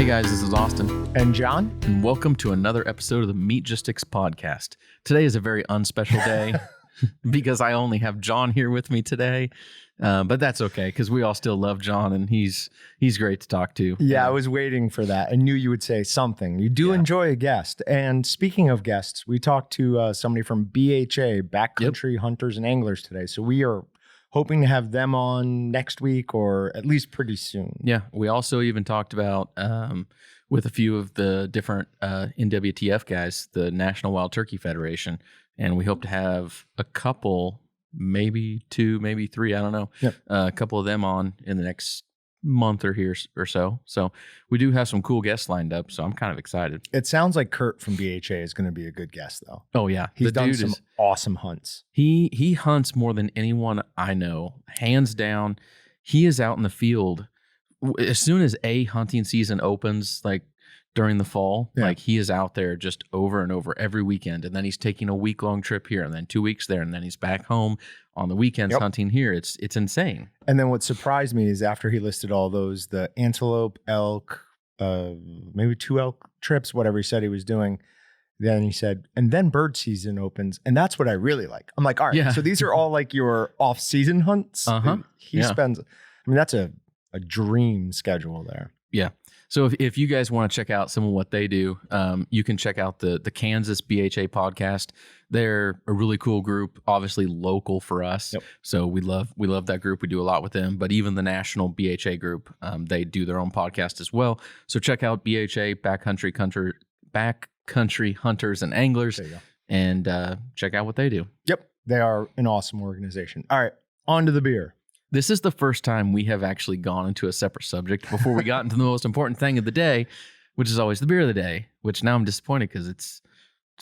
Hey guys, this is Austin. And John. And welcome to another episode of the Meatgistics podcast. Today is a very unspecial day because I only have John here with me today. But that's okay because we all still love John and he's great to talk to. Yeah, I was waiting for that. I knew you would say something. You do enjoy a guest. And speaking of guests, we talked to somebody from BHA, Backcountry Hunters and Anglers today. So we are hoping to have them on next week or at least pretty soon. Yeah, we also even talked about with a few of the different NWTF guys, the National Wild Turkey Federation, and we hope to have a couple, maybe two, maybe three, I don't know, a couple of them on in the next month or so. So we do have some cool guests lined up, so I'm kind of excited. It sounds like Kurt from BHA is going to be a good guest, though. Oh, yeah. He's done some awesome hunts. He hunts more than anyone I know, hands down. He is out in the field. As soon as hunting season opens, like during the fall, like he is out there just over and over every weekend. And then he's taking a week-long trip here and then 2 weeks there. And then he's back home on the weekends hunting here. It's insane. And then what surprised me is after he listed all those, the antelope, elk, maybe 2 elk trips, whatever he said he was doing. Then he said, and then bird season opens. And that's what I really like. I'm like, all right, so these are all like your off-season hunts. He spends, I mean, that's a dream schedule there. Yeah. So if you guys want to check out some of what they do, you can check out the Kansas BHA podcast. They're a really cool group, obviously local for us. So we love that group. We do a lot with them. But even the national BHA group, they do their own podcast as well. So check out BHA, Backcountry Hunters and Anglers, and check out what they do. Yep, they are an awesome organization. All right, on to the beer. This is the first time we have actually gone into a separate subject before we got into the most important thing of the day, which is always the beer of the day, which now I'm disappointed because it's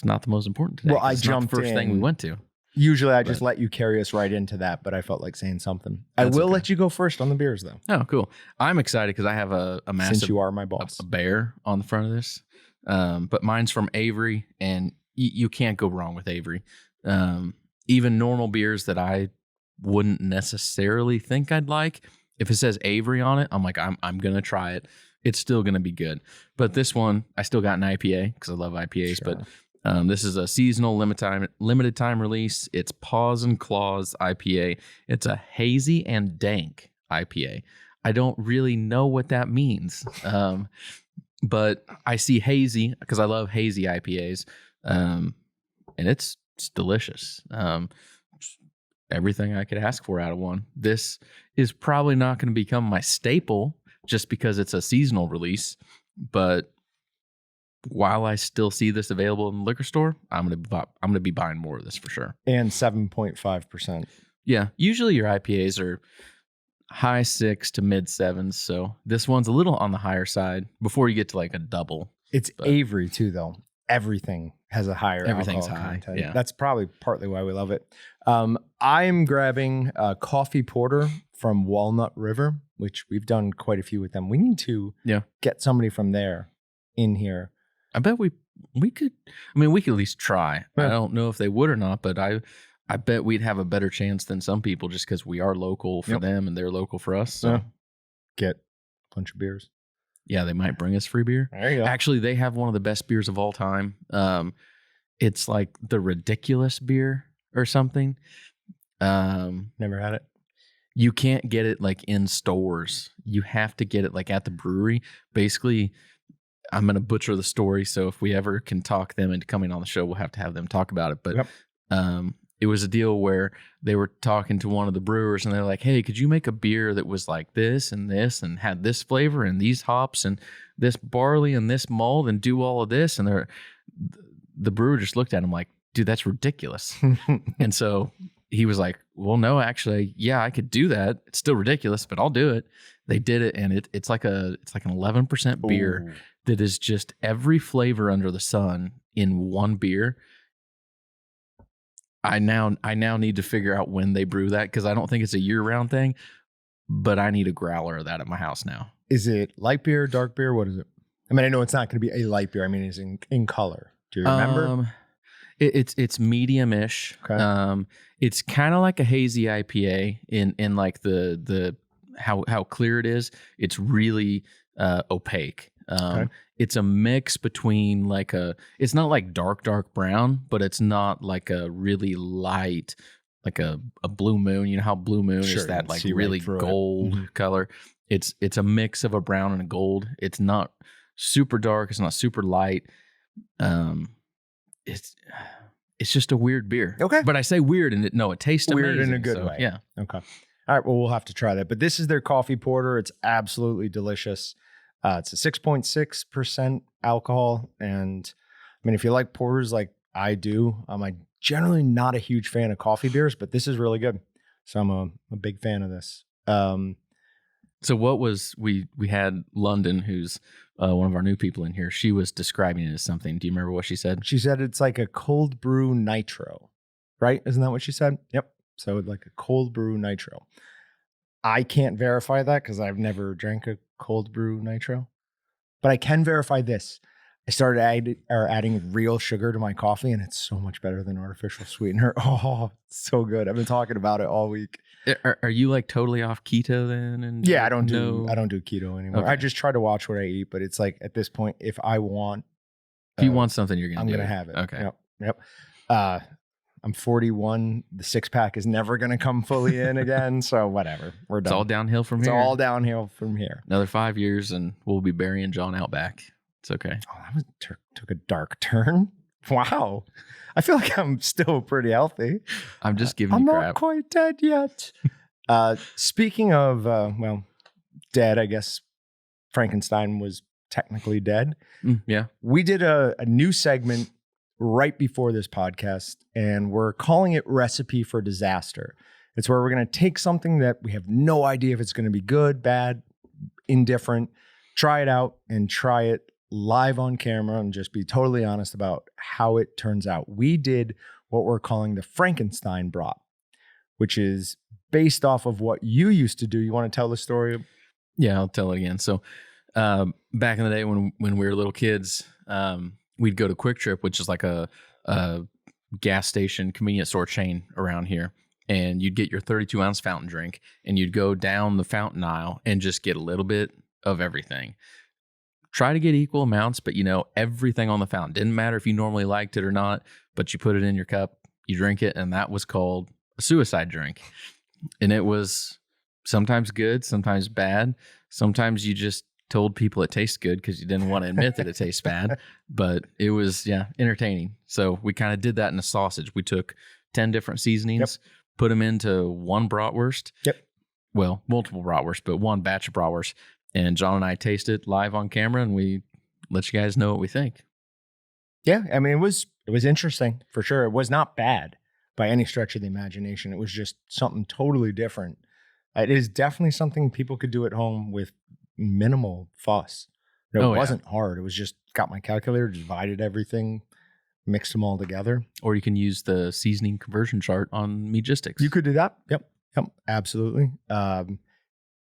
not the most important today. Well, I jumped the first thing we went to. Usually I just let you carry us right into that, but I felt like saying something. I will let you go first on the beers, though. Oh, cool. I'm excited because I have a massive... Since you are my boss. A bear on the front of this. But mine's from Avery, and you can't go wrong with Avery. Even normal beers that I wouldn't necessarily think I'd like, if it says Avery on it, I'm like, I'm gonna try it. It's still gonna be good. But this one, I still got an IPA because I love IPAs. Sure. But this is a seasonal limited time release. It's Paws and Claws IPA. It's a hazy and dank IPA. I don't really know what that means, but I see hazy because I love hazy IPAs, and it's delicious. Everything I could ask for out of one. This is probably not going to become my staple just because it's a seasonal release. But while I still see this available in the liquor store, I'm going to be buying more of this for sure. And 7.5%. Yeah, usually your IPAs are high 6 to mid 7s. So this one's a little on the higher side before you get to like a double. It's Avery too, though. Everything has a higher everything's alcohol high content. Yeah, that's probably partly why we love it. I'm grabbing a coffee porter from Walnut River, which we've done quite a few with them. We need to get somebody from there in here. I bet we could. I mean, we could at least try. I don't know if they would or not, but I bet we'd have a better chance than some people just because we are local for them and they're local for us. So get a bunch of beers. Yeah, they might bring us free beer. There you go. Actually, they have one of the best beers of all time. It's like the Ridiculous beer or something. Never had it. You can't get it like in stores. You have to get it like at the brewery. Basically, I'm going to butcher the story. So if we ever can talk them into coming on the show, we'll have to have them talk about it. But it was a deal where they were talking to one of the brewers and they're like, hey, could you make a beer that was like this and had this flavor and these hops and this barley and this malt and do all of this? And the brewer just looked at him like, dude, that's ridiculous. And so he was like, well, no, actually, yeah, I could do that. It's still ridiculous, but I'll do it. They did it. And it's like an 11% beer that is just every flavor under the sun in one beer. I now need to figure out when they brew that because I don't think it's a year-round thing, but I need a growler of that at my house now. Is it light beer, dark beer? What is it? I mean, I know it's not going to be a light beer. I mean, it's in color. Do you remember? It's medium-ish. Okay. It's kind of like a hazy IPA in like the how clear it is. It's really opaque. Okay. It's a mix between like it's not like dark brown, but it's not like a really light, like a blue moon. You know how blue moon Sure, is that like see right really through it. gold Mhm. color. It's a mix of a brown and a gold. It's not super dark. It's not super light. Um, it's it's just a weird beer. Okay. But I say weird, and it tastes Weird amazing. in a good so, way. Yeah. Okay. All right. Well, we'll have to try that. But this is their coffee porter. It's absolutely delicious. It's a 6.6% alcohol. And I mean, if you like porters like I do, I'm generally not a huge fan of coffee beers, but this is really good. So I'm a big fan of this. So what was we had London, who's one of our new people in here. She was describing it as something. Do you remember what she said? She said it's like a cold brew nitro, right? Isn't that what she said? Yep. So like a cold brew nitro. I can't verify that because I've never drank a cold brew nitro, but I can verify this. I started adding real sugar to my coffee, and it's so much better than artificial sweetener. Oh, it's so good. I've been talking about it all week. Are you like totally off keto then? And Yeah, I don't do keto anymore. Okay. I just try to watch what I eat, but it's like at this point, if I want, If you want something, you're gonna. I'm do gonna it. have it. Okay. Yep. I'm 41. The 6-pack is never gonna come fully in again. So whatever. We're done. It's all downhill from It's here. all downhill from here. Another 5 years, and we'll be burying John out back. It's okay. Oh, that took a dark turn. Wow. I feel like I'm still pretty healthy. I'm just giving I'm you not crap. quite dead yet. Speaking of, dead, I guess Frankenstein was technically dead. Yeah. We did a new segment right before this podcast, and we're calling it Recipe for Disaster. It's where we're going to take something that we have no idea if it's going to be good, bad, indifferent, try it out and try it live on camera and just be totally honest about how it turns out. We did what we're calling the Frankenstein brat, which is based off of what you used to do. You want to tell the story? Yeah, I'll tell it again. So back in the day when we were little kids, we'd go to Quick Trip, which is like a gas station convenience store chain around here. And you'd get your 32-ounce fountain drink, and you'd go down the fountain aisle and just get a little bit of everything. Try to get equal amounts, but everything on the fountain. Didn't matter if you normally liked it or not, but you put it in your cup, you drink it, and that was called a suicide drink. And it was sometimes good, sometimes bad. Sometimes you just told people it tastes good because you didn't want to admit that it tastes bad, but it was, entertaining. So we kind of did that in a sausage. We took 10 different seasonings, put them into one bratwurst. Yep. Well, multiple bratwurst, but one batch of bratwurst. And John and I tasted live on camera, and we let you guys know what we think. Yeah, I mean, it was interesting for sure. It was not bad by any stretch of the imagination. It was just something totally different. It is definitely something people could do at home with minimal fuss. It wasn't hard. It was just got my calculator, divided everything, mixed them all together. Or you can use the seasoning conversion chart on Meatgistics. You could do that. Yep, absolutely.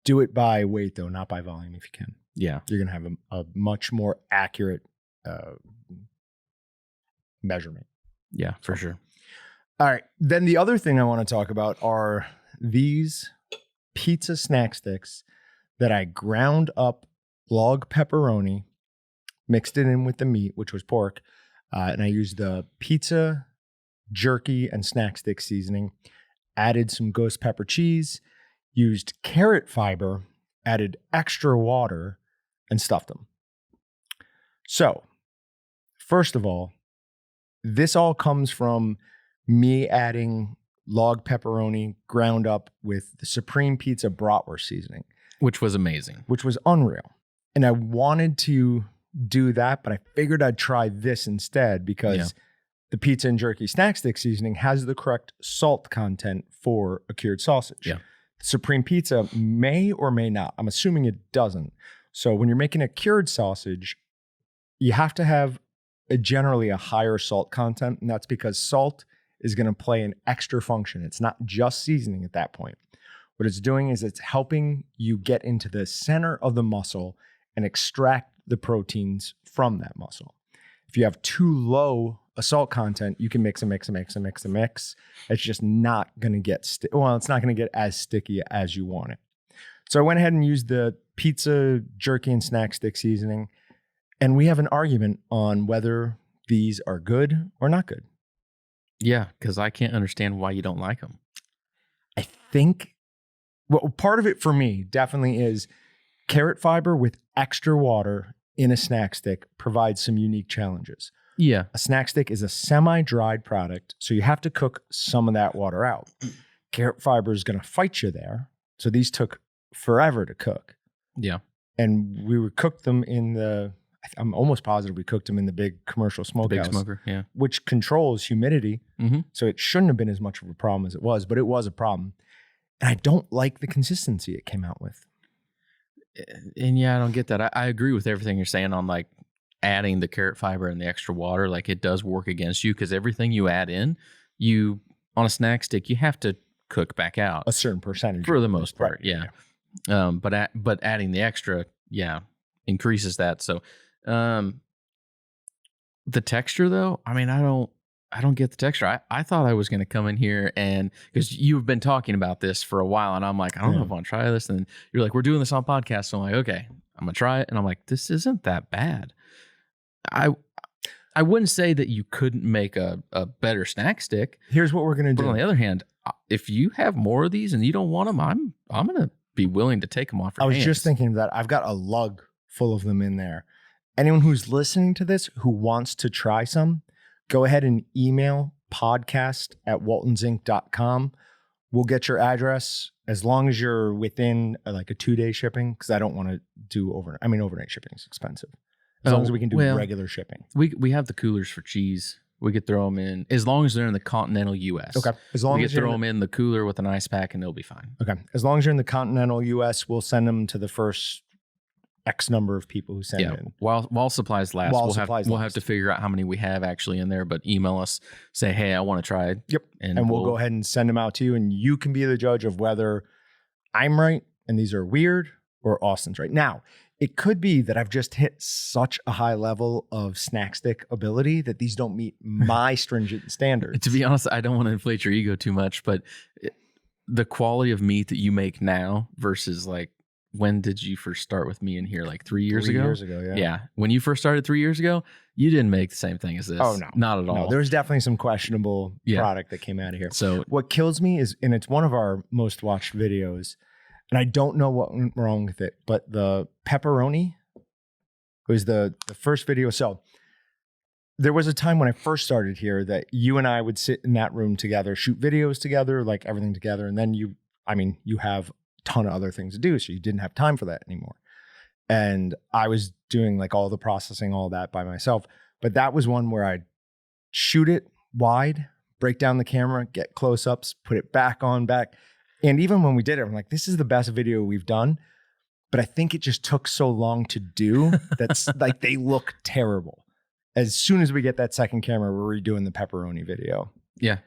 Do it by weight, though, not by volume if you can. Yeah. You're going to have a much more accurate measurement. Yeah, for sure. All right. Then the other thing I want to talk about are these pizza snack sticks that I ground up log pepperoni, mixed it in with the meat, which was pork, and I used the pizza, jerky, and snack stick seasoning, added some ghost pepper cheese, used carrot fiber, added extra water, and stuffed them. So, first of all, this all comes from me adding log pepperoni ground up with the Supreme Pizza bratwurst seasoning. Which was amazing. Which was unreal. And I wanted to do that, but I figured I'd try this instead because the pizza and jerky snack stick seasoning has the correct salt content for a cured sausage. Yeah. Supreme Pizza may or may not. I'm assuming it doesn't. So when you're making a cured sausage, you have to have generally a higher salt content, and that's because salt is going to play an extra function. It's not just seasoning at that point. What it's doing is it's helping you get into the center of the muscle and extract the proteins from that muscle. If you have too low a salt content, you can mix. It's just not going to get it's not going to get as sticky as you want it. So I went ahead and used the pizza, jerky, and snack stick seasoning, And we have an argument on whether these are good or not good. Yeah, because I can't understand why you don't like them. I think, well, part of it for me definitely is carrot fiber with extra water in a snack stick provides some unique challenges. Yeah. A snack stick is a semi-dried product, so you have to cook some of that water out. Carrot fiber is going to fight you there. So these took forever to cook. Yeah. And we cooked them I'm almost positive we cooked them in the big commercial smokehouse. Big smoker, yeah. Which controls humidity. Mm-hmm. So it shouldn't have been as much of a problem as it was, but it was a problem. And I don't like the consistency it came out with. And yeah, I don't get that. I agree with everything you're saying on like adding the carrot fiber and the extra water. Like it does work against you because everything you add in, on a snack stick, you have to cook back out A certain percentage. for the most part. Right. Yeah. But adding the extra, increases that. So, the texture though, I mean, I don't get the texture. I thought I was going to come in here and because you've been talking about this for a while and I'm like, I don't know if I want to try this. And you're like, we're doing this on podcast. So I'm like, okay, I'm going to try it. And I'm like, this isn't that bad. I wouldn't say that you couldn't make a better snack stick. Here's what we're going to do. But on the other hand, if you have more of these and you don't want them, I'm going to be willing to take them off your I was hands. just thinking of that. I've got a lug full of them in there. Anyone who's listening to this who wants to try some, go ahead and email podcast@waltonsinc.com. We'll get your address as long as you're within like a 2-day shipping because I don't want to do overnight. I mean, overnight shipping is expensive. As long as we can do regular shipping. We have the coolers for cheese. We could throw them in as long as they're in the continental U.S. Okay. As long we as could throw them in the cooler with an ice pack and they'll be fine. Okay. As long as you're in the continental U.S., we'll send them to the first X number of people who send it in. While supplies last, we'll have to figure out how many we have actually in there. But email us, say, hey, I want to try it. Yep. And we'll go ahead and send them out to you, and you can be the judge of whether I'm right and these are weird or Austin's right. Now, it could be that I've just hit such a high level of snack stick ability that these don't meet my stringent standards. To be honest, I don't want to inflate your ego too much, but the quality of meat that you make now versus like, when did you first start with me in here? Like 3 years ago? 3 years ago, yeah. Yeah. When you first started 3 years ago, you didn't make the same thing as this. Oh, no. Not at all. No, there's definitely some questionable product that came out of here. So what kills me is, and it's one of our most watched videos, and I don't know what went wrong with it, but the pepperoni was the first video. So there was a time when I first started here that you and I would sit in that room together, shoot videos together, like everything together. And then you have ton of other things to do, so you didn't have time for that anymore. And I was doing like all the processing, all that by myself. But that was one where I'd shoot it wide, break down the camera, get close-ups, put it back. And even when we did it, I'm like, this is the best video we've done. But I think it just took so long to do that's like they look terrible. As soon as we get that second camera, we're redoing the pepperoni video. Yeah.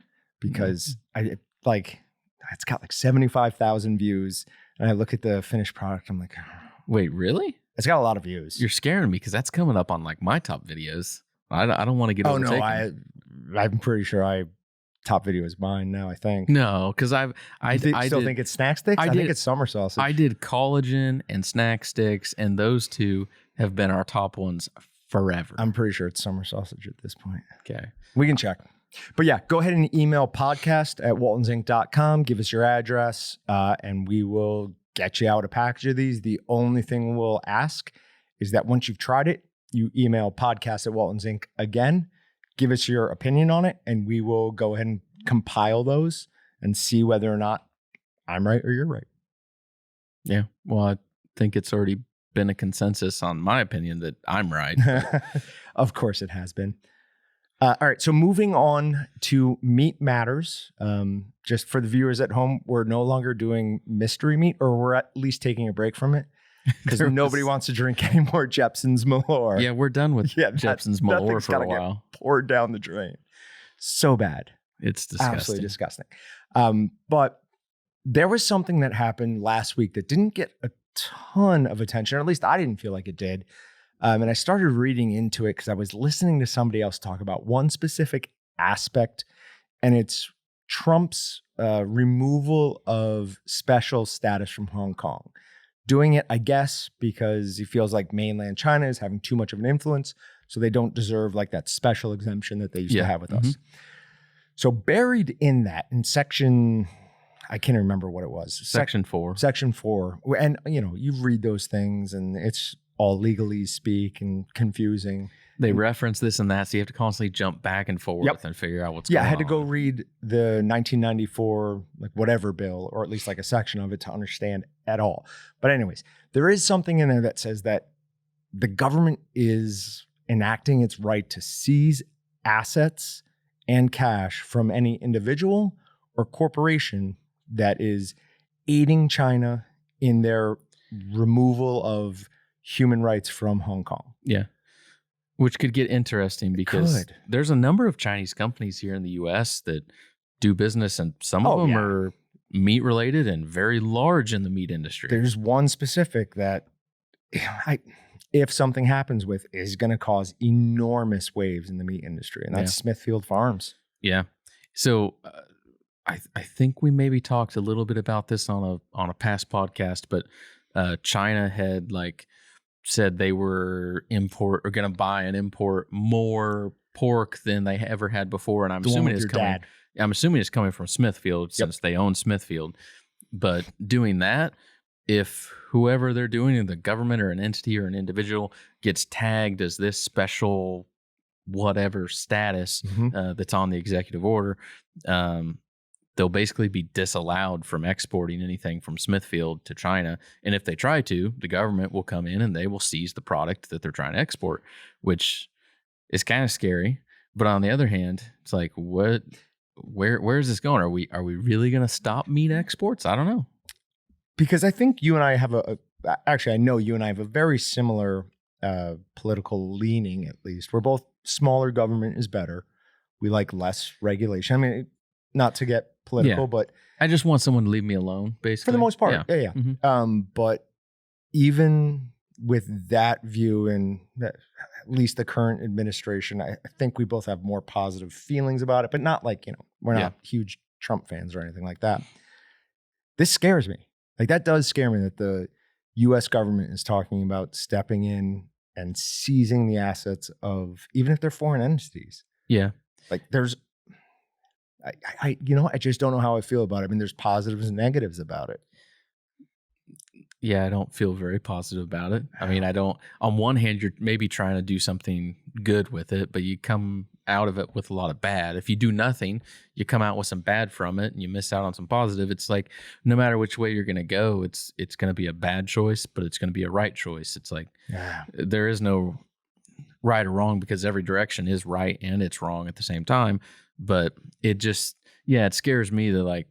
Because it's got like 75,000 views. And I look at the finished product. I'm like, wait, really? It's got a lot of views. You're scaring me because that's coming up on like my top videos. I don't want to get overtaken. I'm pretty sure top video is mine now, I think. No, because I still think it's snack sticks? I think it's summer sausage. I did collagen and snack sticks, and those two have been our top ones forever. I'm pretty sure it's summer sausage at this point. Okay. We can check. But yeah, go ahead and email podcast@waltonsinc.com. Give us your address, and we will get you out a package of these. The only thing we'll ask is that once you've tried it, you email podcast@waltonsinc again. Give us your opinion on it, and we will go ahead and compile those and see whether or not I'm right or you're right. Yeah. Well, I think it's already been a consensus on my opinion that I'm right. Of course it has been. All right. So moving on to Meat Matters. Just for the viewers at home, we're no longer doing mystery meat, or we're at least taking a break from it because nobody wants to drink any more Jepson's Malort. Yeah, we're done with Jepson's Malort for a while. Poured down the drain. So bad. It's disgusting. Absolutely disgusting. But there was something that happened last week that didn't get a ton of attention, or at least I didn't feel like it did. And I started reading into it because I was listening to somebody else talk about one specific aspect, and it's Trump's removal of special status from Hong Kong. doing it, I guess, because he feels like mainland China is having too much of an influence, so they don't deserve like that special exemption that they used to have with us. So buried in that, in section, I can't remember what it was. Section 4. Section 4. And, you read those things and it's all legalese speak and confusing. They reference this and that, so you have to constantly jump back and forth and figure out what's going on. Yeah, I had to go read the 1994, like whatever bill, or at least like a section of it to understand at all. But anyways, there is something in there that says that the government is enacting its right to seize assets and cash from any individual or corporation that is aiding China in their removal of human rights from Hong Kong. Yeah. Which could get interesting because there's a number of Chinese companies here in the U.S. that do business, and some of them are meat related and very large in the meat industry. There's one specific that if something happens with, is going to cause enormous waves in the meat industry, and that's Smithfield Farms. Yeah. So I think we maybe talked a little bit about this on a past podcast, but China had said they were going to buy and import more pork than they ever had before, and I'm assuming it's coming from Smithfield since they own Smithfield. But doing that, if whoever they're doing it, the government or an entity or an individual, gets tagged as this special whatever status that's on the executive order, they'll basically be disallowed from exporting anything from Smithfield to China. And if they try to, the government will come in and they will seize the product that they're trying to export, which is kind of scary. But on the other hand, it's like, where is this going? Are we really going to stop meat exports? I don't know. Because I think you and I have I know you and I have a very similar political leaning, at least. We're both smaller government is better. We like less regulation. I mean, not to get political, but I just want someone to leave me alone, basically. For the most part. Yeah. Mm-hmm. But even with that view and at least the current administration, I think we both have more positive feelings about it, but not we're not huge Trump fans or anything like that. This scares me. That does scare me that the U.S. government is talking about stepping in and seizing the assets of, even if they're foreign entities. Yeah. I just don't know how I feel about it. I mean, there's positives and negatives about it. Yeah, I don't feel very positive about it. I mean, I don't. On one hand, you're maybe trying to do something good with it, but you come out of it with a lot of bad. If you do nothing, you come out with some bad from it, and you miss out on some positive. It's like no matter which way you're going to go, it's going to be a bad choice, but it's going to be a right choice. It's like there is no right or wrong because every direction is right and it's wrong at the same time. But it just, it scares me that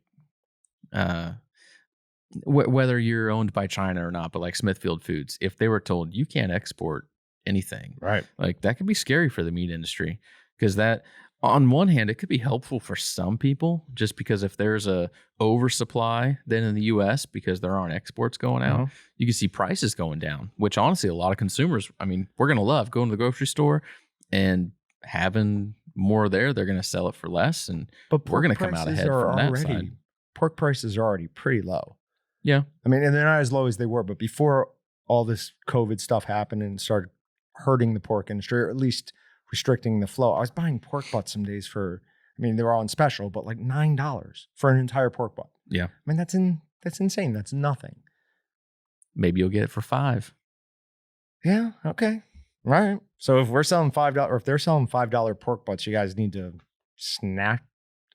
whether you're owned by China or not, but like Smithfield Foods, if they were told you can't export anything, right? That could be scary for the meat industry, because that, on one hand, it could be helpful for some people, just because if there's a oversupply then in the U.S. because there aren't exports going out, you can see prices going down, which honestly a lot of consumers, I mean, we're going to love going to the grocery store and having more there. They're going to sell it for less, and we're going to come out ahead from that side. Pork prices are already pretty low. Yeah. I mean, and they're not as low as they were, but before all this COVID stuff happened and started hurting the pork industry, or at least restricting the flow, I was buying pork butts some days they were on special, but like $9 for an entire pork butt. Yeah. I mean, that's insane. That's nothing. Maybe you'll get it for $5. Yeah. Okay. Right. So if we're selling $5, or if they're selling $5 pork butts, you guys need to snack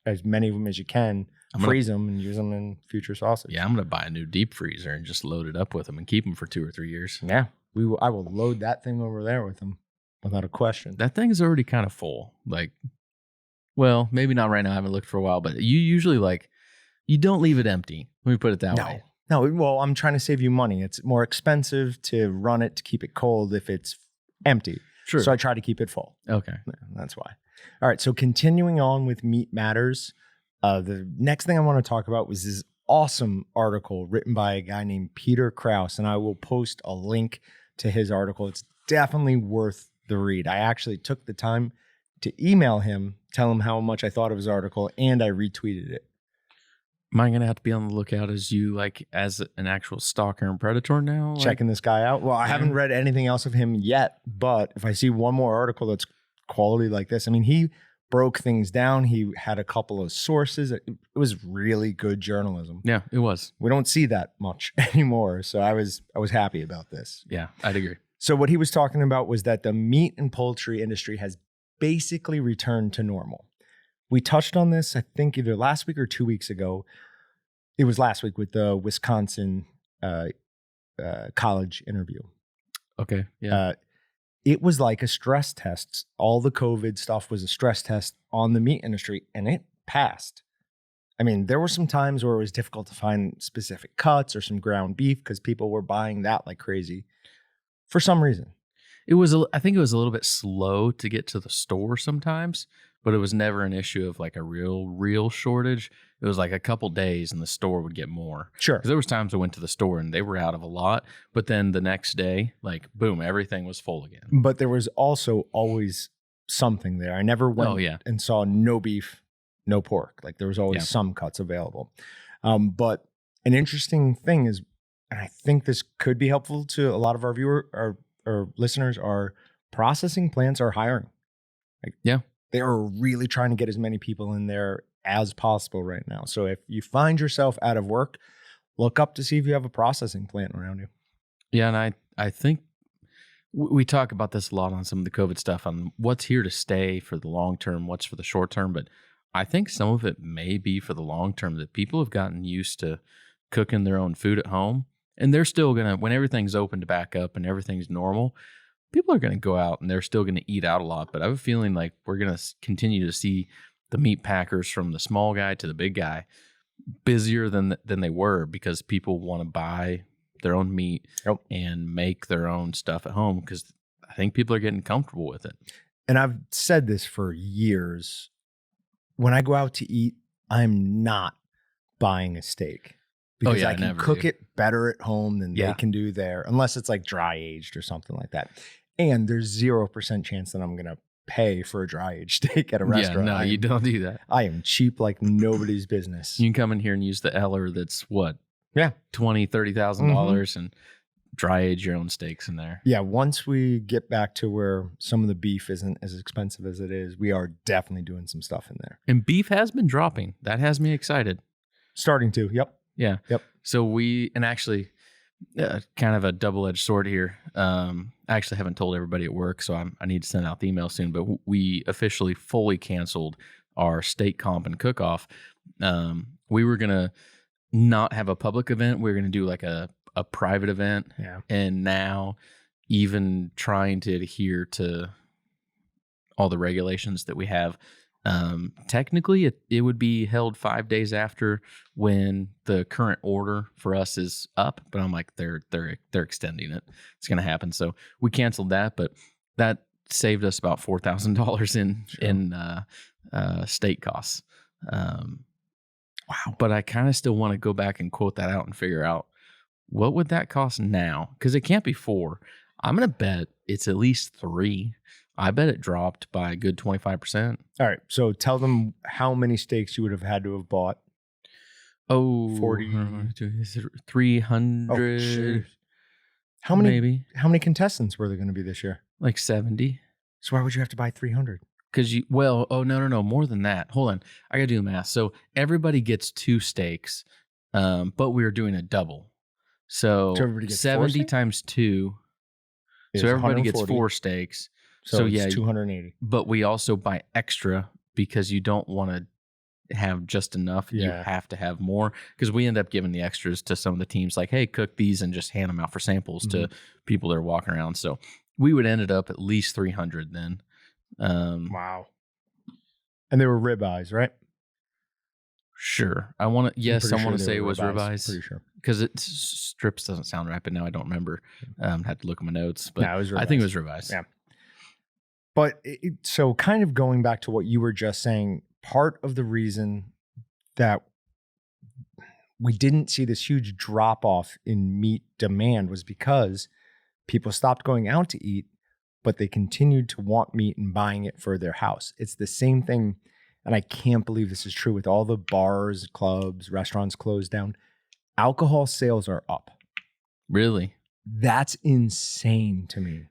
as many of them as you can, freeze them, and use them in future sausage. Yeah, I'm going to buy a new deep freezer and just load it up with them and keep them for 2 or 3 years. Yeah, I will load that thing over there with them without a question. That thing is already kind of full. Well, maybe not right now. I haven't looked for a while, but you usually you don't leave it empty. Let me put it that way. No, well, I'm trying to save you money. It's more expensive to run it to keep it cold if it's empty. Sure. So I try to keep it full. Okay. That's why. All right. So continuing on with Meat Matters, the next thing I want to talk about was this awesome article written by a guy named Peter Krause, and I will post a link to his article. It's definitely worth the read. I actually took the time to email him, tell him how much I thought of his article, and I retweeted it. Am I gonna have to be on the lookout as you like as an actual stalker and predator now? Checking this guy out. Well, I haven't read anything else of him yet, but if I see one more article that's quality like this, I mean, he broke things down. He had a couple of sources. It was really good journalism. Yeah, it was. We don't see that much anymore. So I was happy about this. Yeah, I'd agree. So what he was talking about was that the meat and poultry industry has basically returned to normal. We touched on this, I think, either last week or 2 weeks ago. It was last week with the Wisconsin college interview. Okay. Yeah. It was like a stress test. All the COVID stuff was a stress test on the meat industry, and it passed. I mean, there were some times where it was difficult to find specific cuts or some ground beef because people were buying that like crazy for some reason. I think it was a little bit slow to get to the store sometimes, but it was never an issue of like a real shortage. It was like a couple days and the store would get more. Sure. Because there was times I went to the store and they were out of a lot, but then the next day, like boom, everything was full again. But there was also always something there. I never went and saw no beef, no pork. Like there was always some cuts available. But an interesting thing is, and I think this could be helpful to a lot of our our listeners, are processing plants are hiring. Like, they are really trying to get as many people in there as possible right now. So if you find yourself out of work, look up to see if you have a processing plant around you. Yeah, and I think we talk about this a lot on some of the COVID stuff on what's here to stay for the long term, what's for the short term. But I think some of it may be for the long term, that people have gotten used to cooking their own food at home. And they're still going to, when everything's opened back up and everything's normal, people are going to go out and they're still going to eat out a lot. But I have a feeling like we're going to continue to see the meat packers from the small guy to the big guy busier than they were, because people want to buy their own meat and make their own stuff at home, because I think people are getting comfortable with it. And I've said this for years. When I go out to eat, I'm not buying a steak. Because I can cook it better at home than they can do there, unless it's like dry aged or something like that. And there's 0% chance that I'm going to pay for a dry aged steak at a restaurant. Yeah, no, you don't do that. I am cheap like nobody's business. You can come in here and use the Eller that's what? Yeah. $20,000-$30,000 and dry age your own steaks in there. Yeah. Once we get back to where some of the beef isn't as expensive as it is, we are definitely doing some stuff in there. And beef has been dropping. That has me excited. Starting to. Yep. Yeah. Yep. So actually, kind of a double-edged sword here. I actually haven't told everybody at work, so I need to send out the email soon. But we officially fully canceled our steak comp and cook-off. We were gonna not have a public event. We were gonna do like a private event. Yeah. And now, even trying to adhere to all the regulations that we have. Technically it would be held 5 days after when the current order for us is up, but I'm like, they're extending it. It's going to happen. So we canceled that, but that saved us about $4,000 in steak costs. Wow. But I kind of still want to go back and quote that out and figure out what would that cost now? Because it can't be 4. I'm going to bet it's at least 3. I bet it dropped by a good 25%. All right. So tell them how many steaks you would have had to have bought. Oh, 40. 300. How many? Maybe. How many contestants were there going to be this year? Like 70. So why would you have to buy 300? Because no, more than that. Hold on. I got to do the math. So everybody gets 2 steaks, but we were doing a double. So everybody gets 70 times 2. So everybody gets 4 steaks. So it's 280. But we also buy extra because you don't want to have just enough. Yeah. You have to have more, because we end up giving the extras to some of the teams, like, hey, cook these and just hand them out for samples to people that are walking around. So we would ended up at least 300 then. Wow. And they were ribeyes, right? Sure. I want to say it was ribeyes. ribeyes. Pretty sure. Because strips doesn't sound right, but now I don't remember. Had to look at my notes. But no, it was ribeyes. I think it was ribeyes. Yeah. But so kind of going back to what you were just saying, part of the reason that we didn't see this huge drop off in meat demand was because people stopped going out to eat, but they continued to want meat and buying it for their house. It's the same thing and I can't believe this is true with all the bars, clubs, restaurants closed down, alcohol sales are up. Really? That's insane to me.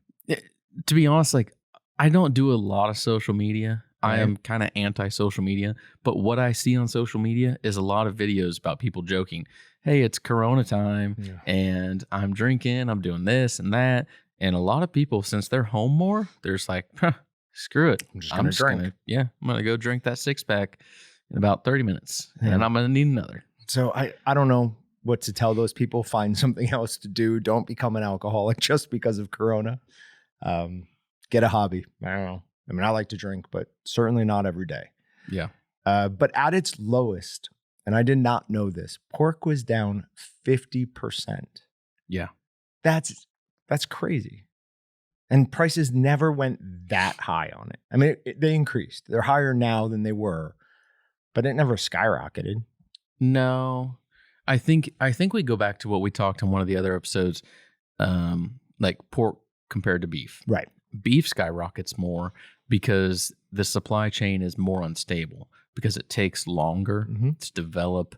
To be honest, like I don't do a lot of social media. I Right. am kind of anti-social media, but what I see on social media is a lot of videos about people joking, hey, it's Corona time Yeah. and I'm drinking, I'm doing this and that. And a lot of people, since they're home more, they're just like, screw it. I'm just gonna drink. I'm going to go drink that 6-pack in about 30 minutes and Yeah. then I'm going to need another. So I don't know what to tell those people. Find something else to do. Don't become an alcoholic just because of Corona. Get a hobby. I don't know. I mean, I like to drink, but certainly not every day. Yeah. But at its lowest, and I did not know this, pork was down 50%. Yeah. That's crazy. And prices never went that high on it. I mean, they increased. They're higher now than they were, but it never skyrocketed. No, I think we go back to what we talked on one of the other episodes, like pork compared to beef. Right. Beef skyrockets more because the supply chain is more unstable because it takes longer to develop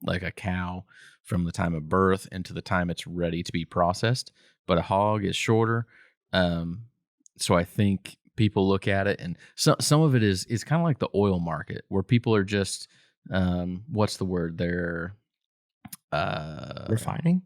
like a cow from the time of birth into the time it's ready to be processed. But a hog is shorter. So I think people look at it and some of it is kind of like the oil market where people are just, what's the word? They're Refining?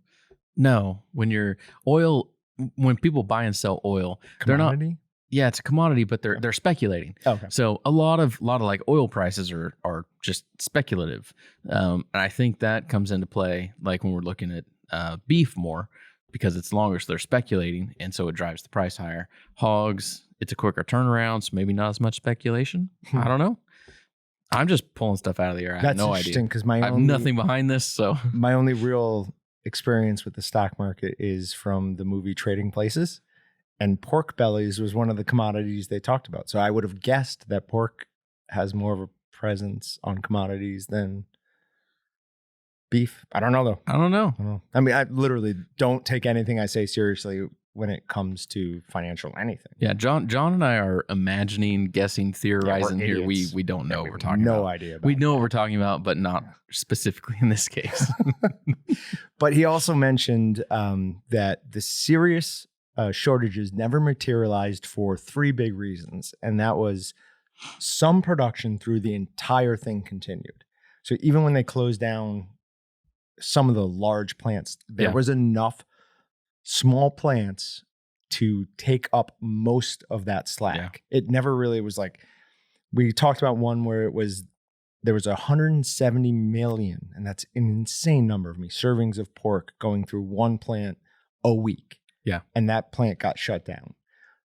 No, when people buy and sell oil, they're not. Commodity? Yeah, it's a commodity, but they're speculating. Okay. So a lot of like oil prices are just speculative, and I think that comes into play like when we're looking at beef more because it's longer, so they're speculating, and so it drives the price higher. Hogs, it's a quicker turnaround, so maybe not as much speculation. I don't know. I'm just pulling stuff out of the air. I have no idea. Interesting because I have nothing behind this, so my only real experience with the stock market is from the movie Trading Places, and pork bellies was one of the commodities they talked about. So I would have guessed that pork has more of a presence on commodities than beef. I don't know though. I don't know. I mean, I literally don't take anything I say seriously when it comes to financial anything. Yeah, John and I are imagining, guessing, theorizing here. idiots. We don't know what we're talking about. No idea about We know what we're talking about, but not specifically in this case. But he also mentioned that the serious shortages never materialized for 3 big reasons. And that was some production through the entire thing continued. So even when they closed down some of the large plants, there was enough small plants to take up most of that slack. Yeah. It never really was like, we talked about one where there was 170 million, and that's an insane number of servings of pork going through one plant a week. Yeah. And that plant got shut down.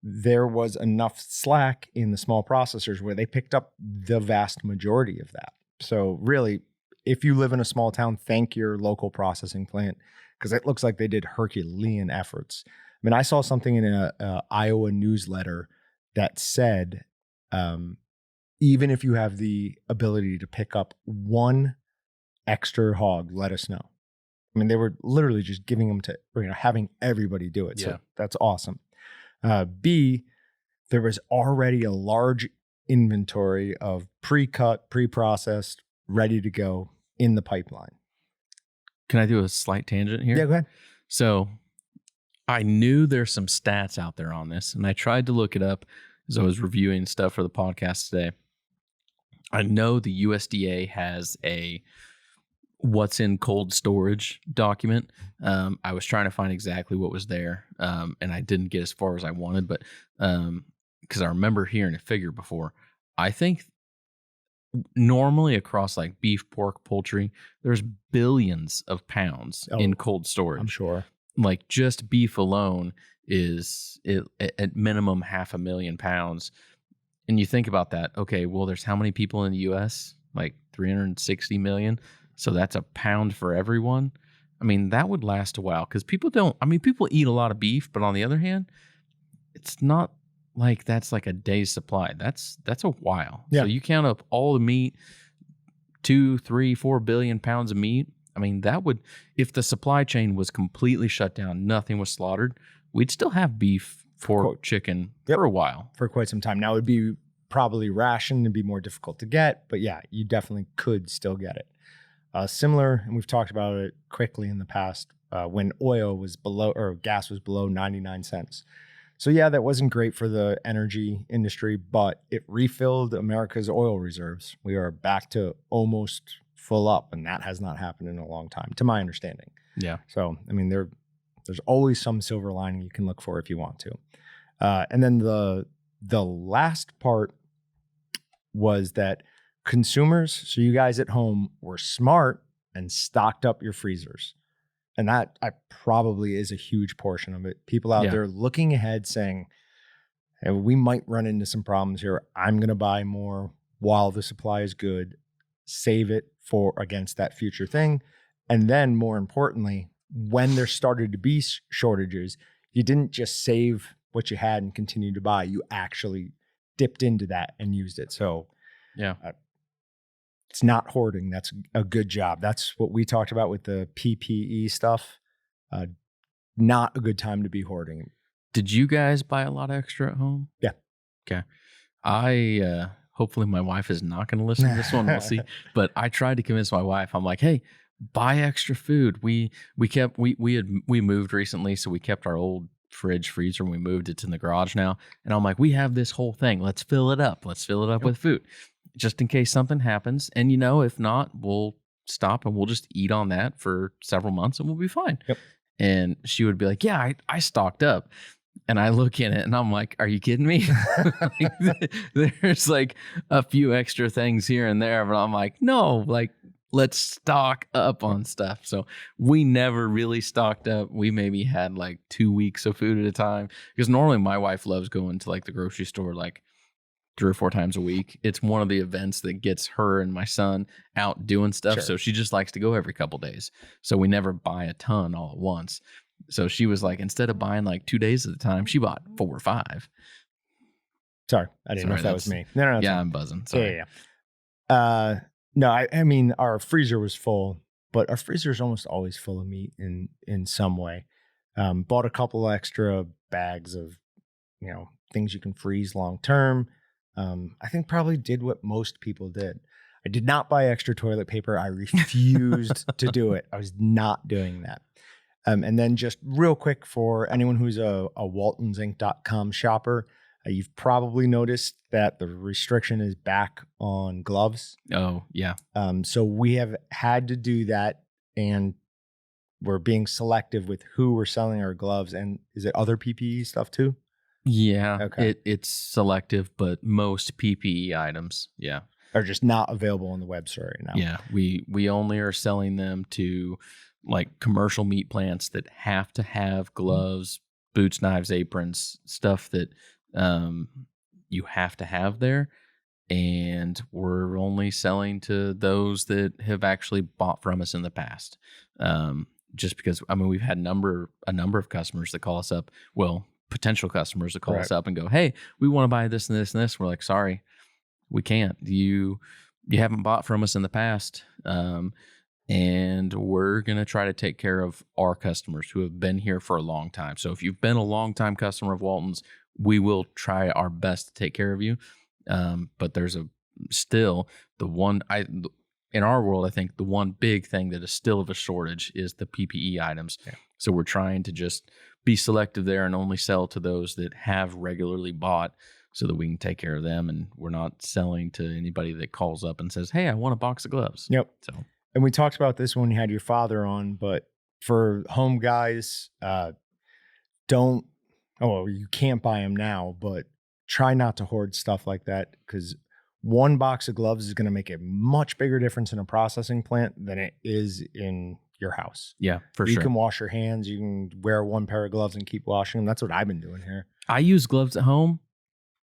There was enough slack in the small processors where they picked up the vast majority of that. So really, if you live in a small town, thank your local processing plant because it looks like they did Herculean efforts. I mean, I saw something in a Iowa newsletter that said, even if you have the ability to pick up one extra hog, let us know. I mean, they were literally just giving them to, having everybody do it. Yeah. So that's awesome. B, there was already a large inventory of pre-cut, pre-processed, ready to go in the pipeline. Can I do a slight tangent here? Yeah, go ahead. So I knew there's some stats out there on this, and I tried to look it up as I was reviewing stuff for the podcast today. I know the USDA has a what's in cold storage document. I was trying to find exactly what was there, and I didn't get as far as I wanted, but because I remember hearing a figure before. I think normally across like beef, pork, poultry, there's billions of pounds in cold storage. I'm sure. Like just beef alone is at minimum 500,000 pounds. And you think about that. Okay, well, there's how many people in the U.S.? Like 360 million. So that's a pound for everyone. I mean, that would last a while because people eat a lot of beef, but on the other hand, it's not like that's like a day's supply. That's a while. Yeah. So you count up all the meat, 2, 3, 4 billion pounds of meat. I mean, that would, if the supply chain was completely shut down, nothing was slaughtered, we'd still have beef, pork, chicken for a while. For quite some time. Now it would be probably ration and be more difficult to get. But yeah, you definitely could still get it. Similar, and we've talked about it quickly in the past, when oil was below, or gas was below 99 cents. So yeah, that wasn't great for the energy industry, but it refilled America's oil reserves. We are back to almost full up, and that has not happened in a long time, to my understanding. Yeah. So, I mean, there's always some silver lining you can look for if you want to. And then the last part was that consumers, so you guys at home, were smart and stocked up your freezers. And that probably is a huge portion of it. People out there looking ahead saying, hey, we might run into some problems here. I'm going to buy more while the supply is good, save it for against that future thing. And then more importantly, when there started to be shortages, you didn't just save what you had and continue to buy. You actually dipped into that and used it. So yeah. It's not hoarding. That's a good job. That's what we talked about with the PPE stuff. Not a good time to be hoarding. Did you guys buy a lot extra at home? Yeah. Okay. I hopefully my wife is not going to listen to this one. We'll see. But I tried to convince my wife. I'm like, hey, buy extra food. We moved recently, so we kept our old fridge freezer and we moved it to the garage now. And I'm like, we have this whole thing. Let's fill it up. Let's fill it up with food, just in case something happens. And if not, we'll stop and we'll just eat on that for several months and we'll be fine. Yep. And she would be like, yeah, I stocked up. And I look in it and I'm like, are you kidding me? There's like a few extra things here and there, but I'm like, no, like, let's stock up on stuff. So we never really stocked up. We maybe had like 2 weeks of food at a time, because normally my wife loves going to like the grocery store like 3 or 4 times a week. It's one of the events that gets her and my son out doing stuff. Sure. So she just likes to go every couple days. So we never buy a ton all at once. So she was like, instead of buying like 2 days at a time, she bought 4 or 5. Sorry, I didn't know if that was me. No, yeah, I'm buzzing. Sorry. Yeah. No, I mean, our freezer was full, but our freezer is almost always full of meat in some way. Bought a couple extra bags of, things you can freeze long term. I think probably did what most people did. I did not buy extra toilet paper. I refused to do it. I was not doing that. And then just real quick, for anyone who's a waltonsinc.com shopper, you've probably noticed that the restriction is back on gloves. Oh, yeah. So we have had to do that, and we're being selective with who we're selling our gloves. And is it other PPE stuff too? Yeah, okay. It's selective, but most PPE items, are just not available on the website right now. Yeah, we only are selling them to like commercial meat plants that have to have gloves, boots, knives, aprons, stuff that you have to have there. And we're only selling to those that have actually bought from us in the past. Just because, I mean, we've had a number of customers that call us up. Well, potential customers that call us up and go, hey, we want to buy this and this and this. We're like, sorry, we can't. You haven't bought from us in the past. And we're going to try to take care of our customers who have been here for a long time. So if you've been a long time customer of Walton's, we will try our best to take care of you. But there's in our world, I think the one big thing that is still of a shortage is the PPE items. Yeah. So we're trying to just be selective there and only sell to those that have regularly bought, so that we can take care of them. And we're not selling to anybody that calls up and says, hey, I want a box of gloves. Yep. So, and we talked about this when you had your father on, but for home guys, you can't buy them now, but try not to hoard stuff like that, because one box of gloves is going to make a much bigger difference in a processing plant than it is in your house. Yeah, for sure. You can wash your hands. You can wear one pair of gloves and keep washing them. That's what I've been doing here. I use gloves at home,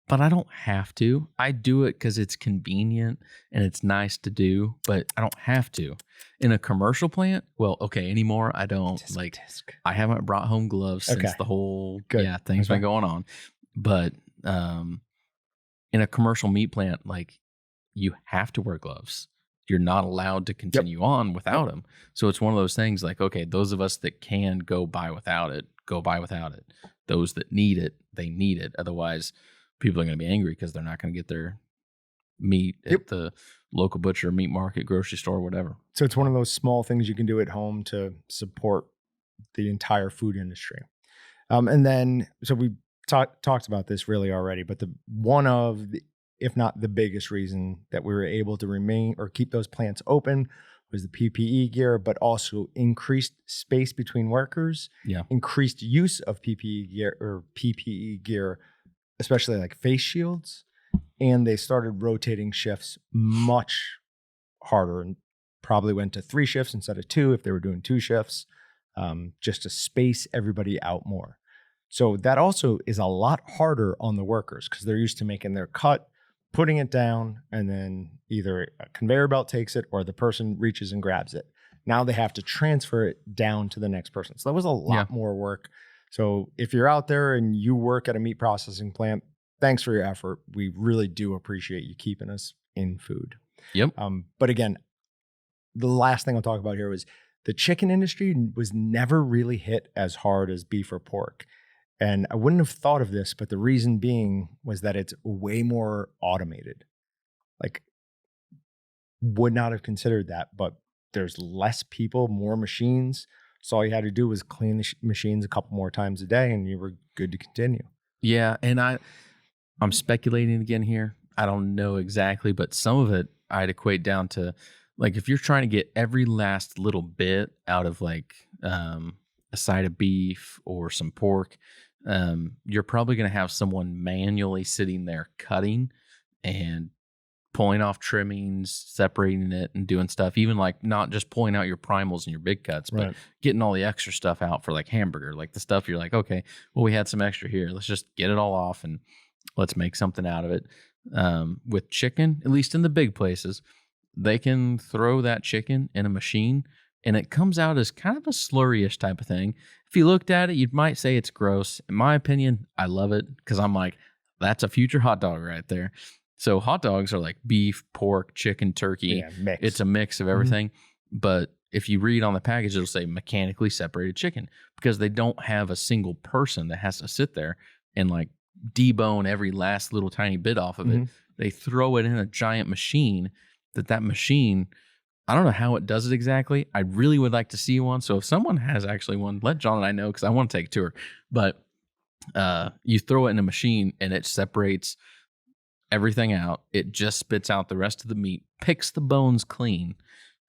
but I don't have to. I do it because it's convenient and it's nice to do, but I don't have to. In a commercial plant, anymore I don't. I haven't brought home gloves since the whole thing's been going on. But in a commercial meat plant, you have to wear gloves. You're not allowed to continue on without them. So it's one of those things those of us that can go buy without it, go buy without it. Those that need it, they need it. Otherwise, people are going to be angry because they're not going to get their meat at the local butcher, meat market, grocery store, whatever. So it's one of those small things you can do at home to support the entire food industry. And then, so we talked about this really already, but one of the, if not the biggest reason that we were able to remain or keep those plants open was the PPE gear, but also increased space between workers, increased use of PPE gear, especially like face shields. And they started rotating shifts much harder and probably went to 3 shifts instead of 2 if they were doing 2 shifts, just to space everybody out more. So that also is a lot harder on the workers because they're used to making their cut, putting it down, and then either a conveyor belt takes it or the person reaches and grabs it. Now they have to transfer it down to the next person. So that was a lot more work. So if you're out there and you work at a meat processing plant, thanks for your effort. We really do appreciate you keeping us in food. Yep. But again, the last thing I'll talk about here was the chicken industry was never really hit as hard as beef or pork. And I wouldn't have thought of this, but the reason being was that it's way more automated. Like, would not have considered that, but there's less people, more machines. So all you had to do was clean the machines a couple more times a day and you were good to continue. Yeah. And I'm speculating again here. I don't know exactly, but some of it I'd equate down to, like, if you're trying to get every last little bit out of like a side of beef or some pork, you're probably going to have someone manually sitting there cutting and pulling off trimmings, separating it and doing stuff, even like not just pulling out your primals and your big cuts, but getting all the extra stuff out for like hamburger, like the stuff you're like, okay, well, we had some extra here. Let's just get it all off and let's make something out of it. With chicken, at least in the big places, they can throw that chicken in a machine and it comes out as kind of a slurry-ish type of thing. If you looked at it, you might say it's gross. In my opinion, I love it because I'm like, that's a future hot dog right there. So hot dogs are like beef, pork, chicken, turkey. Mix. It's a mix of everything. Mm-hmm. But if you read on the package, it'll say mechanically separated chicken because they don't have a single person that has to sit there and like debone every last little tiny bit off of it. They throw it in a giant machine that machine, I don't know how it does it exactly. I really would like to see one. So if someone has actually one, let John and I know because I want to take a tour. But you throw it in a machine and it separates everything out. It just spits out the rest of the meat, picks the bones clean,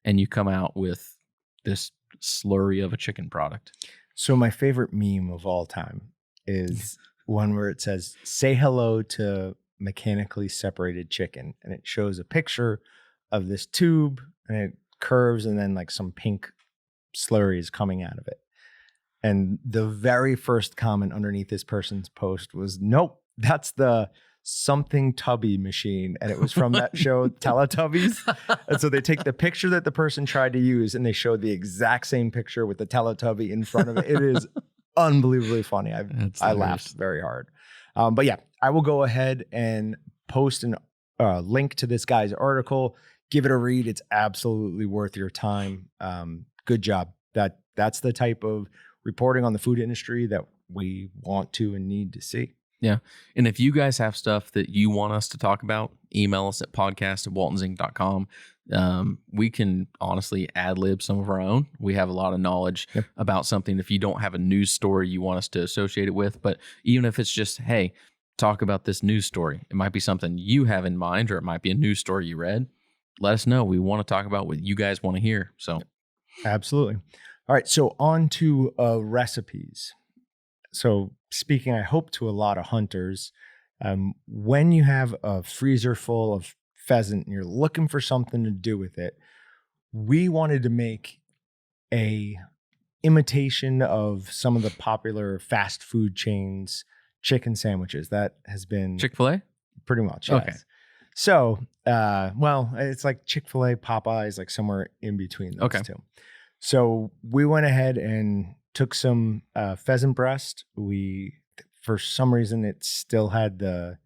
and you come out with this slurry of a chicken product. So my favorite meme of all time is one where it says, say hello to mechanically separated chicken. And it shows a picture of this tube and it curves and then like some pink slurry is coming out of it. And the very first comment underneath this person's post was, nope, that's the something tubby machine. And it was from that show Teletubbies. And so they take the picture that the person tried to use and they showed the exact same picture with the Teletubby in front of it. It is unbelievably funny. I laughed very hard. But yeah, I will go ahead and post a link to this guy's article. Give it a read. It's absolutely worth your time. Good job. That's the type of reporting on the food industry that we want to and need to see. Yeah. And if you guys have stuff that you want us to talk about, email us at podcast@waltonsinc.com. We can honestly ad-lib some of our own. We have a lot of knowledge about something. If you don't have a news story you want us to associate it with, but even if it's just, hey, talk about this news story. It might be something you have in mind, or it might be a news story you read. Let us know. We want to talk about what you guys want to hear. So, absolutely. All right. So on to recipes. So speaking, I hope, to a lot of hunters, when you have a freezer full of pheasant and you're looking for something to do with it, we wanted to make a imitation of some of the popular fast food chains chicken sandwiches. That has been Chick-fil-A? Pretty much. Yes. Okay. So, well, it's like Chick-fil-A, Popeyes, like somewhere in between those two. So we went ahead and took some pheasant breast. For some reason, it still had the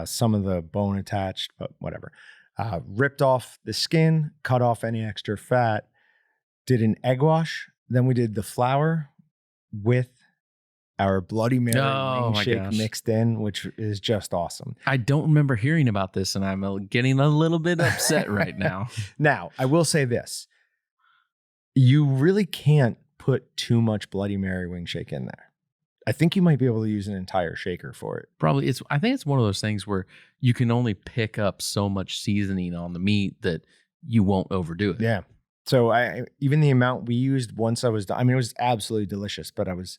some of the bone attached, but whatever. Ripped off the skin, cut off any extra fat, did an egg wash. Then we did the flour with our Bloody Mary Oh wing my shake gosh. mixed in, which is just awesome. I don't remember hearing about this, and I'm getting a little bit upset right now. Now, I will say this. You really can't put too much Bloody Mary wing shake in there. I think you might be able to use an entire shaker for it. Probably I think it's one of those things where you can only pick up so much seasoning on the meat that you won't overdo it. Yeah. So even the amount we used once I was done, I mean, it was absolutely delicious, but I was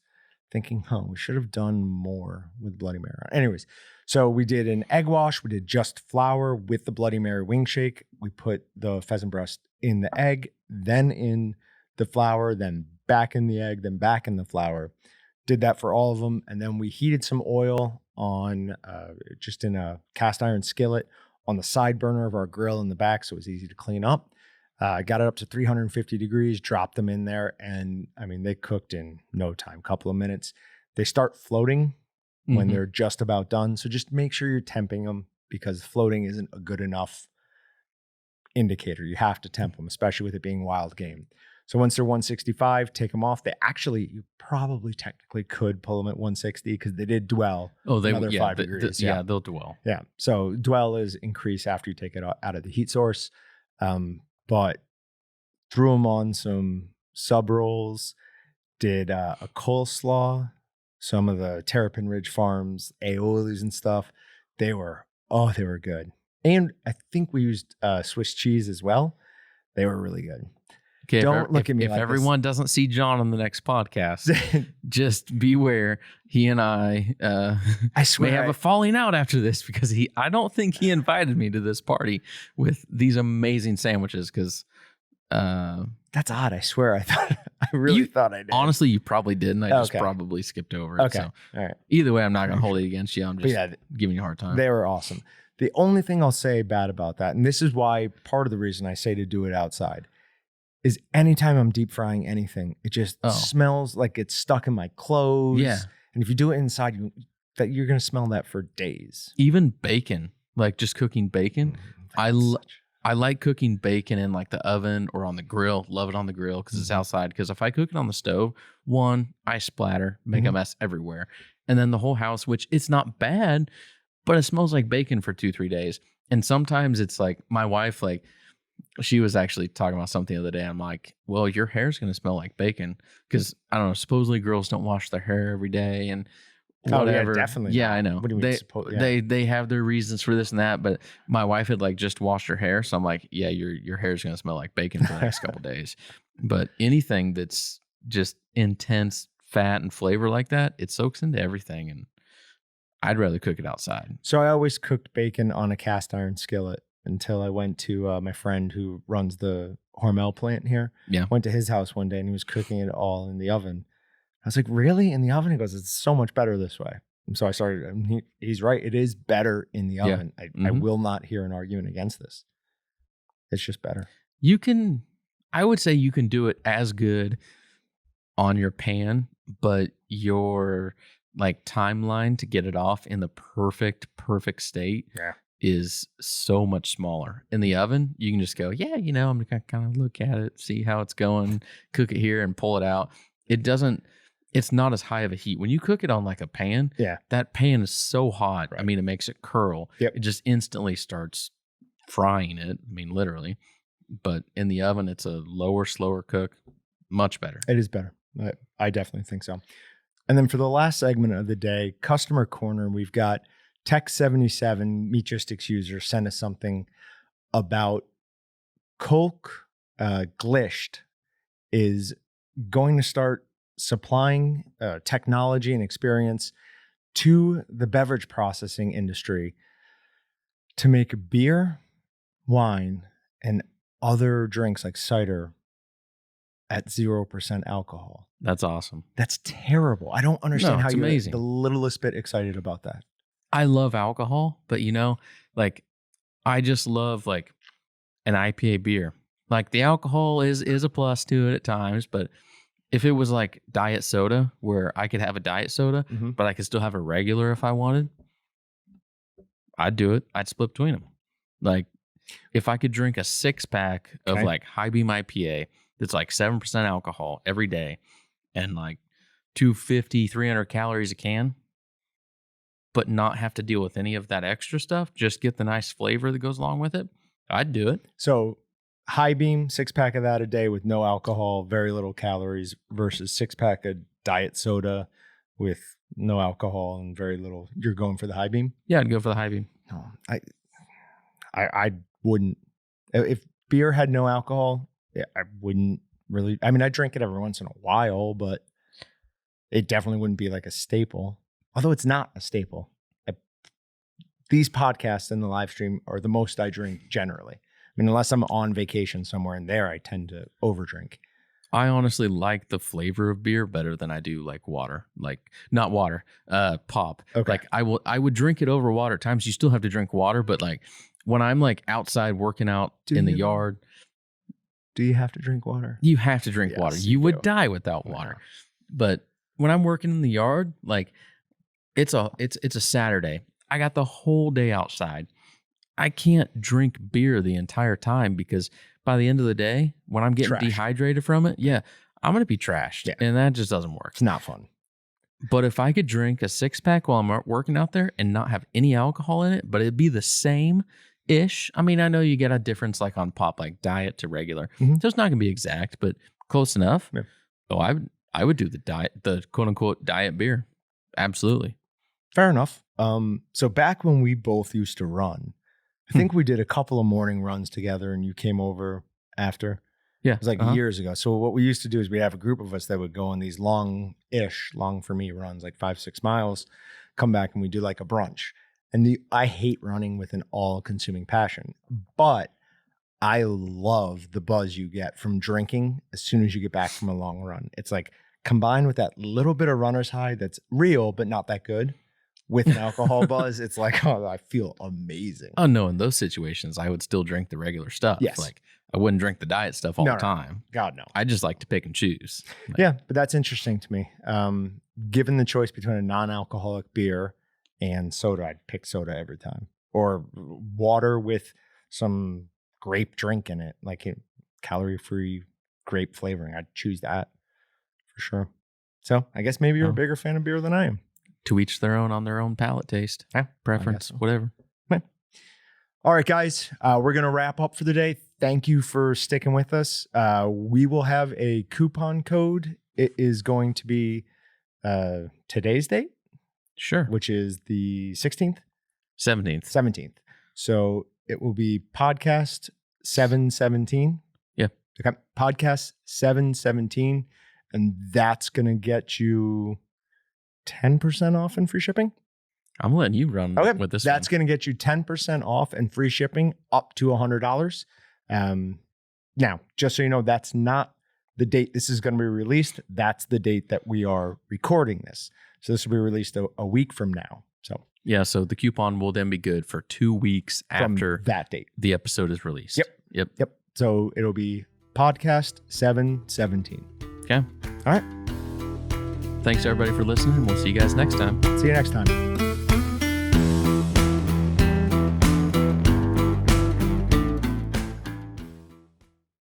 thinking, we should have done more with Bloody Mary. Anyways, so we did an egg wash. We did just flour with the Bloody Mary wing shake. We put the pheasant breast in the egg, then in the flour, then back in the egg, then back in the flour. Did that for all of them. And then we heated some oil on just in a cast iron skillet on the side burner of our grill in the back, so it was easy to clean up. Got it up to 350 degrees, dropped them in there, and I mean, they cooked in no time, couple of minutes. They start floating when they're just about done. So just make sure you're temping them, because floating isn't a good enough indicator. You have to temp them, especially with it being wild game. So once they're 165, take them off. You probably technically could pull them at 160 because they did dwell another 5 degrees. Yeah, they'll dwell. Yeah. So dwell is increase after you take it out of the heat source. But threw them on some sub rolls, did a coleslaw, some of the Terrapin Ridge Farms aiolis and stuff. They were good. And I think we used Swiss cheese as well. They were really good. Okay, Don't look at me if like everyone doesn't see John on the next podcast, just beware. He and I swear may have a falling out after this, because I don't think he invited me to this party with these amazing sandwiches, because that's odd. I swear I really thought I did. Honestly, you probably didn't. I just probably skipped over it. Okay. So all right. Either way, I'm not going to hold it against you. I'm just giving you a hard time. They were awesome. The only thing I'll say bad about that, and this is why part of the reason I say to do it outside, is anytime I'm deep frying anything, it just smells like it's stuck in my clothes. Yeah. And if you do it inside, you're going to smell that for days. Even bacon, like just cooking bacon. I like cooking bacon in like the oven or on the grill. Love it on the grill because it's outside. Because if I cook it on the stove, I splatter, make a mess everywhere. And then the whole house, which it's not bad, but it smells like bacon for 2-3 days. And sometimes it's like my wife, like, she was actually talking about something the other day. I'm like, well, your hair's going to smell like bacon, because I don't know, supposedly girls don't wash their hair every day and whatever. Oh, yeah, definitely. Yeah, I know. What do you mean? They have their reasons for this and that, but my wife had like just washed her hair. So I'm like, yeah, your hair's going to smell like bacon for the next couple days. But anything that's just intense fat and flavor like that, it soaks into everything. And I'd rather cook it outside. So I always cooked bacon on a cast iron skillet until I went to my friend who runs the Hormel plant here. Yeah. Went to his house one day and he was cooking it all in the oven. I was like, really? In the oven? He goes, it's so much better this way. And so I started, and he's right. It is better in the oven. I will not hear an argument against this. It's just better. I would say you can do it as good on your pan, but your like timeline to get it off in the perfect state is so much smaller. In the oven, you can just go, I'm gonna kind of look at it, see how it's going, cook it here and pull it out. It's not as high of a heat. When you cook it on like a pan, that pan is so hot. Right. I mean, it makes it curl. Yep. It just instantly starts frying it. I mean, literally. But in the oven, it's a lower, slower cook. Much better. It is better. I definitely think so. And then for the last segment of the day, Customer Corner, we've got Tech77 Meatgistics user sent us something about Kolk Glisht is going to start supplying technology and experience to the beverage processing industry to make beer, wine, and other drinks like cider at 0% alcohol. That's awesome. That's terrible. I don't understand how you're amazing. The littlest bit excited about that. I love alcohol, but like I just love like an IPA beer. Like the alcohol is a plus to it at times, but if it was like diet soda where I could have a diet soda, but I could still have a regular if I wanted, I'd do it. I'd split between them. Like if I could drink a 6-pack of like High Beam IPA that's like 7% alcohol every day and like 250, 300 calories a can, but not have to deal with any of that extra stuff, just get the nice flavor that goes along with it, I'd do it. So high beam, 6-pack of that a day with no alcohol, very little calories versus 6-pack of diet soda with no alcohol and very little. You're going for the high beam? Yeah, I'd go for the high beam. No, I wouldn't. If beer had no alcohol, I wouldn't really. I mean, I drink it every once in a while, but it definitely wouldn't be like a staple. Although it's not a staple. These podcasts and the live stream are the most I drink generally. I mean, unless I'm on vacation somewhere in there, I tend to overdrink. I honestly like the flavor of beer better than I do like water. Like not water, pop. Okay. Like I would drink it over water. At times you still have to drink water, but like when I'm like outside working out in the yard, do you have to drink water? You have to drink Yes, water. you You would do. die without water. But when I'm working in the yard, like it's a Saturday. I got the whole day outside. I can't drink beer the entire time because by the end of the day, when I'm getting Trash. dehydrated from it, I'm going to be trashed. Yeah. And that just doesn't work. It's not fun. But if I could drink a 6-pack while I'm working out there and not have any alcohol in it, but it'd be the same-ish. I mean, I know you get a difference like on pop, like diet to regular. Mhm. So it's not going to be exact, but close enough. Yeah. Oh, I would do the quote-unquote diet beer. Absolutely. Fair enough. So back when we both used to run, I think we did a couple of morning runs together and you came over after. Yeah. It was like years ago. So what we used to do is we'd have a group of us that would go on these long for me runs, like 5-6 miles, come back and we do like a brunch. And I hate running with an all-consuming passion, but I love the buzz you get from drinking as soon as you get back from a long run. It's like combined with that little bit of runner's high that's real, but not that good. With an alcohol buzz, it's like, oh, I feel amazing. Oh, no. In those situations, I would still drink the regular stuff. Yes. Like, I wouldn't drink the diet stuff all the time. God, no. I just like to pick and choose. Like, Yeah, but that's interesting to me. Given the choice between a non-alcoholic beer and soda, I'd pick soda every time. Or water with some grape drink in it, like calorie-free grape flavoring. I'd choose that for sure. So I guess maybe you're a bigger fan of beer than I am. To each their own on their own palate taste, preference, so. whatever. All right, guys, we're going to wrap up for the day. Thank you for sticking with us. We will have a coupon code. It is going to be today's date, Sure. which is the 16th, 17th. So it will be podcast 717. Yeah. Okay. Podcast 717. And that's going to get you 10% off and free shipping. I'm letting you run with this. That's going to get you 10% off and free shipping up to $100. Now, just so you know, that's not the date this is going to be released. That's the date that we are recording this. So this will be released a week from now. So yeah, so the coupon will then be good for 2 weeks after that date. The episode is released. Yep. So it'll be podcast 717. Okay. All right. Thanks everybody for listening. We'll see you guys next time. See you next time.